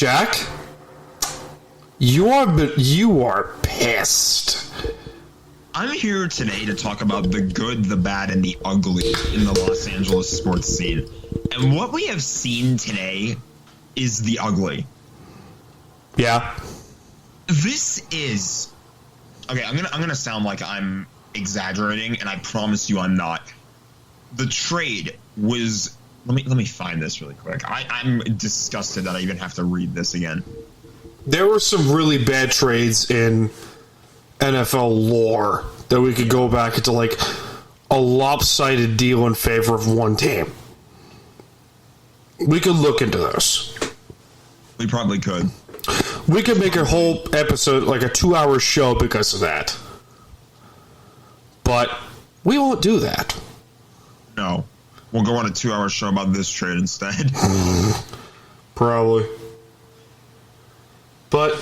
Jack, you are pissed. I'm here today to talk about the good, the bad, and the ugly in the Los Angeles sports scene. And what we have seen today is the ugly. Yeah. This is... Okay, I'm gonna sound like I'm exaggerating, and I promise you I'm not. The trade was... Let me find this really quick. I'm disgusted that I even have to read this again. There were some really bad trades in NFL lore that we could go back into, like, a lopsided deal in favor of one team. We could look into this. We probably could. We could make a whole episode, like a 2-hour show because of that. But we won't do that. No. We'll go on a 2-hour show about this trade instead. Probably. But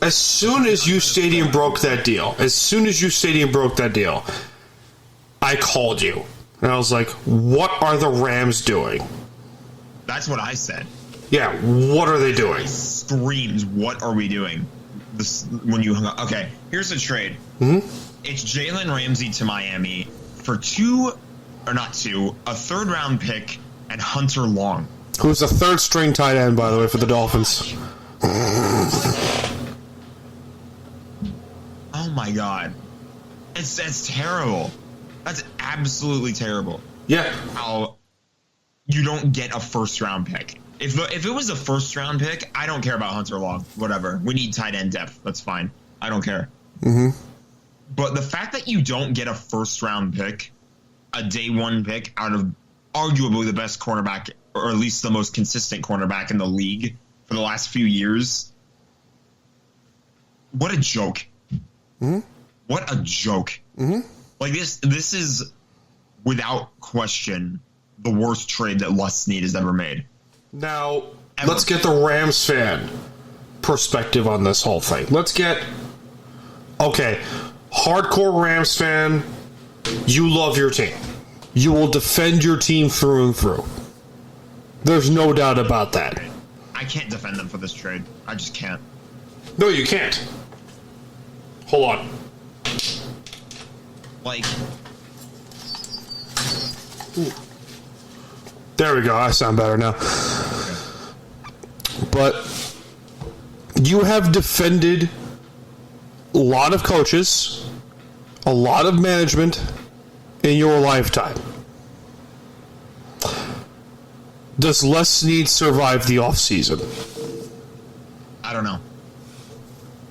as soon as U Stadium broke that deal, I called you. And I was like, what are the Rams doing? That's what I said. Yeah, what are they doing? It screams, what are we doing? This when you hung up. Okay, here's the trade. Mm-hmm. It's Jalen Ramsey to Miami for a 3rd-round pick and Hunter Long. Who's a 3rd-string tight end, by the way, for the Dolphins. Oh my god. That's terrible. That's absolutely terrible. Yeah. How you don't get a 1st-round pick. If it was a 1st-round pick, I don't care about Hunter Long. Whatever. We need tight end depth. That's fine. I don't care. Mm-hmm. But the fact that you don't get a 1st-round pick, a day 1 pick out of arguably the best cornerback, or at least the most consistent cornerback in the league for the last few years, what a joke. Mm-hmm. What a joke. Mm-hmm. Like, this is, without question, the worst trade that Les Snead has ever made. Now, let's get the Rams fan perspective on this whole thing. Okay, hardcore Rams fan, you love your team. You will defend your team through and through. There's no doubt about that. I can't defend them for this trade. I just can't. No, you can't. Hold on. Like... Ooh. There we go. I sound better now. But you have defended a lot of coaches, a lot of management in your lifetime. Does Les Snead survive the offseason? I don't know.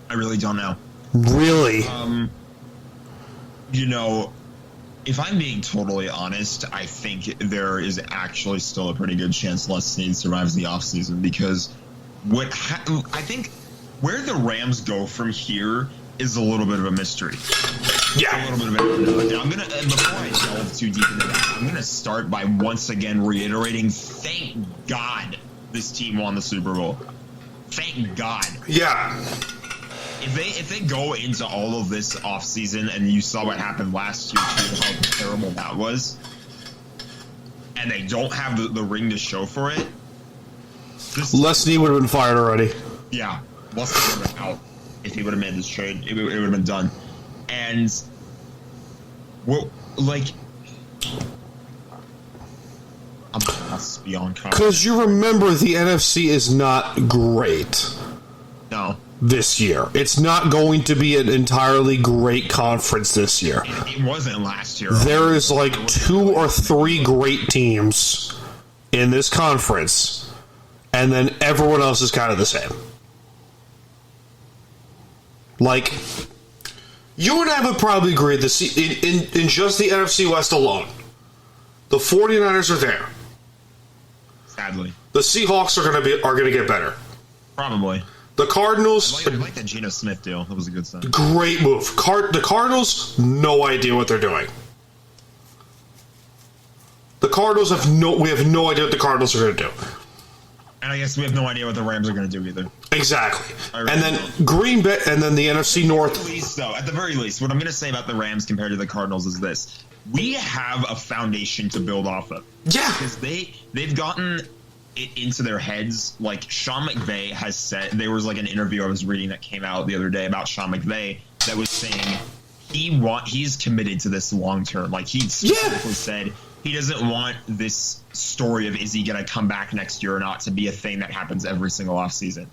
I really don't know. Really? You know, if I'm being totally honest, I think there is actually still a pretty good chance Les Snead survives the offseason because I think where the Rams go from here is a little bit of a mystery. Yeah. A little bit of a mystery. Before I delve too deep into that, I'm going to start by once again reiterating, thank God this team won the Super Bowl. Thank God. Yeah. If they go into all of this offseason, and you saw what happened last year, too, how terrible that was, and they don't have the ring to show for it. Les Snead would have been fired already. Yeah. Les Snead would have been out if he would have made this trade. It would have been done. And, well, like... I'm lost beyond comment. Because you remember the NFC is not great. No. This year. It's not going to be an entirely great conference this year. It wasn't last year. There is like 2 or 3 great teams in this conference, and then everyone else is kind of the same. Like, you and I would probably agree in just the NFC West alone, the 49ers are there. Sadly. The Seahawks are going to get better. Probably. The Cardinals... I like that Geno Smith deal. That was a good sign. Great move. The Cardinals, no idea what they're doing. The Cardinals we have no idea what the Cardinals are going to do. And I guess we have no idea what the Rams are going to do either. Exactly. Really and then don't. Green Bay, and then the NFC North. At the very least, what I'm going to say about the Rams compared to the Cardinals is this. We have a foundation to build off of. Yeah. Because they've gotten it into their heads. Like Sean McVay has said, there was like an interview I was reading that came out the other day about Sean McVay that was saying he's committed to this long term. Like he specifically said he doesn't want this story of is he going to come back next year or not to be a thing that happens every single offseason.